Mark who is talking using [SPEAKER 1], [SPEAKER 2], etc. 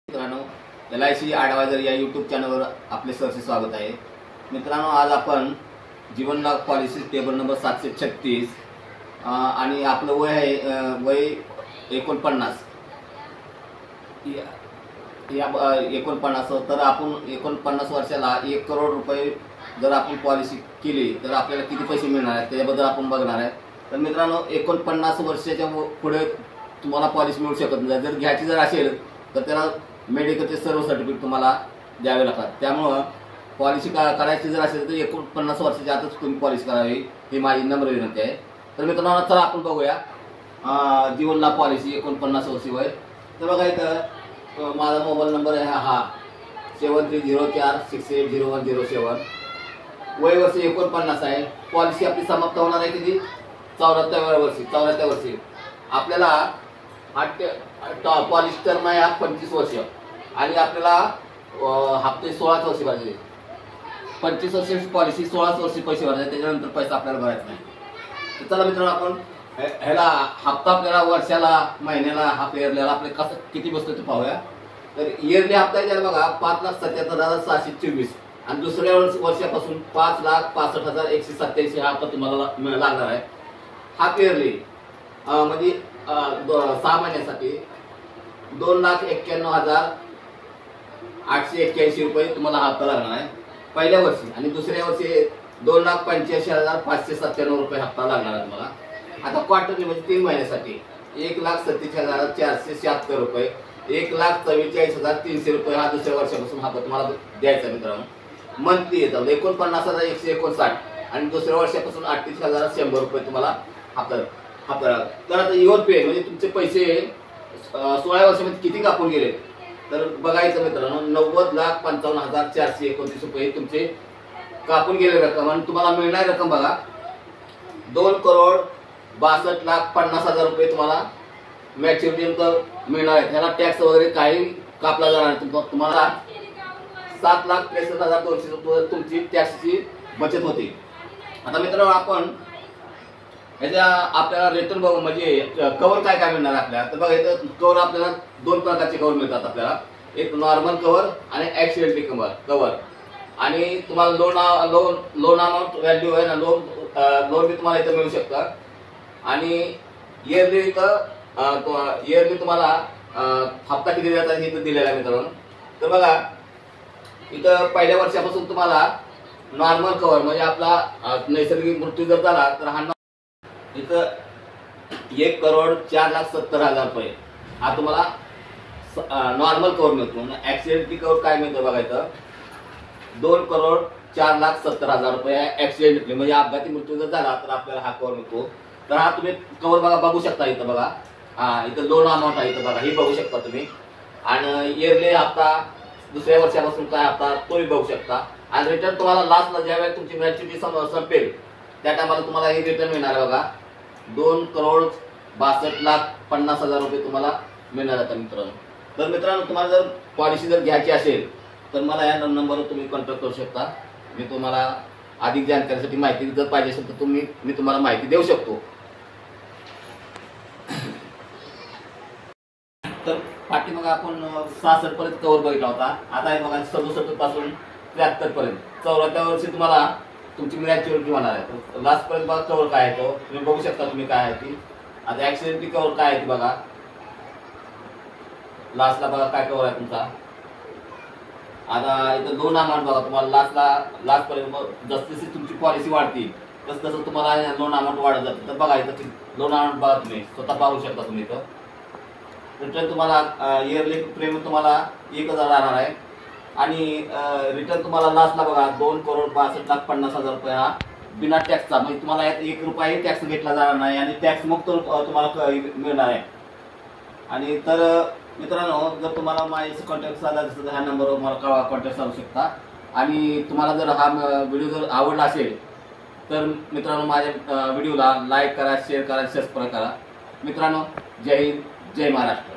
[SPEAKER 1] मित्रांनो, LIC adviser या YouTube चॅनलवर आपले सहर्ष स्वागत आहे। मित्रांनो, आज आपण जीवन लाभ पॉलिसी टेबल नंबर 736 आणि आपलं वय आहे वय 49 या 49 तर आपण 49 वर्षाला 1 करोड रुपये जर आपण पॉलिसी केली तर आपल्याला किती पैसे मिळणार आहेत त्याबद्दल आपण बघणार आहे। तर मित्रांनो, 49 वर्षाच्या पुढे तुम्हाला पॉलिसी मिळू शकत नाही। जर घ्यायची जर असेल तर त्याला मेडिकलचे सर्व सर्टिफिकेट तुम्हाला द्यावे लागतात। त्यामुळे पॉलिसी करायची जर असेल तर 49 वर्षाच्या आतच तुम्ही पॉलिसी करावी ही माझी नम्र विनंती आहे। तर मित्रांनो, चला आपण बघूया जीवन लाभ पॉलिसी 49 वर्षी वय। तर बघा, इथं माझा मोबाईल नंबर आहे हा 7304680107। वय वर्ष 49 आहे। पॉलिसी आपली समाप्त होणार आहे किती? 74 वर्षी। आपल्याला पॉलिसी टर्म आहे 25 वर्ष आणि आपल्याला हप्ते 16 वर्षी भरायचे। 25 वर्षाची पॉलिसी 16 वर्षी पैसे भरायचे, त्याच्यानंतर पैसा आपल्याला भरायचा नाही। तर चला मित्रांनो, आपण ह्याला हप्ता आपल्याला वर्षाला, महिन्याला, हाफ इयरला आपले कसं किती बसतो ते पाहूया। तर इयरली हप्ता आहे त्याला बघा 5,77,624 आणि दुसऱ्या वर्षापासून 5,65,187 हा हप्ता तुम्हाला लागणार आहे। हाफ इयरली म्हणजे 6 महिन्यासाठी 2,91,881 रुपये तुम्हाला हप्ता लागणार आहे पहिल्या वर्षी आणि दुसऱ्या वर्षी 2,85,597 रुपये हप्ता लागणार आहे तुम्हाला। आता क्वार्टरली म्हणजे 3 महिन्यासाठी 1,47,476 रुपये, 1,44,300 रुपये हा दुसऱ्या वर्षापासून हप्ता तुम्हाला द्यायचा मित्रांनो। मंथली येतात 49,159 आणि दुसऱ्या वर्षापासून 38,100 रुपये तुम्हाला हप्ता। तर आता युअर पे म्हणजे तुमचे पैसे 16 वर्षामध्ये किती कापून गेले तर बघायचं मित्रांनो, 90,55,429 रुपये तुमचे कापून गेले रक्कम आणि तुम्हाला मिळणारी रक्कम बघा 2,62,50,50,000 रुपये तुम्हाला मॅच्युरिटी मिळणार आहे। त्याला टॅक्स वगैरे काही कापला जाणार नाही। तुम्हाला 7,63,200 रुपये तुमची टॅक्सची बचत होती। आता मित्रांनो, आपण याच्या आपल्याला रिटर्न बघू म्हणजे कव्हर काय काय मिळणार आपल्याला। तर बघा, इथं कव्हर आपल्याला 2 प्रकारचे कव्हर मिळतात आपल्याला, एक नॉर्मल कव्हर आणि ऍक्सिडेंटली कव्हर। आणि तुम्हाला लोन अमाऊंट व्हॅल्यू आहे ना, लोन बी तुम्हाला इथं मिळू शकतं आणि इयरली तुम्हाला हप्ता किती द्यायचा हे इथं दिलेला आहे मित्रांनो। तर बघा, इथं पहिल्या वर्षापासून तुम्हाला नॉर्मल कव्हर म्हणजे आपला नैसर्गिक मृत्यू जर झाला तर हा इथं 1,04,70,000 रुपये हा तुम्हाला नॉर्मल कव्हर मिळतो। ऍक्सिडेंटली कव्हर काय मिळतं बघा, इथं 2,04,70,000 रुपये ऍक्सिडेंटली म्हणजे अपघाती मृत्यू जर झाला तर आपल्याला हा कव्हर मिळतो। तर हा तुम्ही कव्हर बघा बघू शकता इथं बघा, इथं लोन अमाऊंट आहे इथं बघा, ही बघू शकता तुम्ही। आणि इयरली हप्ता दुसऱ्या वर्षापासून काय हप्ता तोही बघू शकता। आणि रिटर्न तुम्हाला लास्टला ज्यावेळेस तुमची मॅच्युरिटी संपेल त्या टायमाला तुम्हाला हे रिटर्न मिळणार आहे बघा 2,62,50,000 रुपये तुम्हाला मिळणार आहेत मित्रांनो। तर मित्रांनो, तुम्हाला जर पॉलिसी जर घ्यायची असेल तर मला या नंबरवर तुम्ही कॉन्टॅक्ट करू शकता। मी तुम्हाला अधिक जानकारीसाठी माहिती जर पाहिजे असेल तर मी तुम्हाला माहिती देऊ शकतो। तर पाठीमागे आपण 66 पर्यंत कव्हर बघितला होता। आता हे बघा 67 पासून 73 पर्यंत 74व्या वर्षी तुम्हाला तुमची मॅच्युरिटी होणार आहे। लास्ट पर्यंत बघा कव्हर काय आहे तो तुम्ही बघू शकता तुम्ही काय आहे ती। आता ऍक्सिडेंटली कव्हर काय आहे ती बघा, लास्टला बघा काय कव्हर आहे तुमचा। आता इथं लोन अमाऊंट बघा तुम्हाला लास्ट पर्यंत जसजशी तुमची पॉलिसी वाढते तसं तुम्हाला लोन अमाऊंट वाढत जातं। तर बघा इथं लोन अमाऊंट बघा, तुम्ही स्वतः पाहू शकता तुम्ही इथं। रिटर्न तुम्हाला इयरली प्रीमियम तुम्हाला 1,000 राहणार आहे आणि रिटर्न तुम्हाला लास्टला बघा 2,62,50,000 रुपये हा बिना टॅक्सचा म्हणजे तुम्हाला यात 1 रुपयाही टॅक्स घेतला जाणार नाही आणि टॅक्स मुक्त तुम्हाला मिळणार आहे। आणि तर मित्रांनो, जर तुम्हाला माझ्याशी कॉन्टॅक्ट साधायचा असेल तर ह्या नंबरवर मला कॉन्टॅक्ट साधू शकता। आणि तुम्हाला जर हा व्हिडिओ जर आवडला असेल तर मित्रांनो माझ्या व्हिडिओला लाईक करा, शेअर करा, सबस्क्राईब करा मित्रांनो। जय हिंद, जय महाराष्ट्र।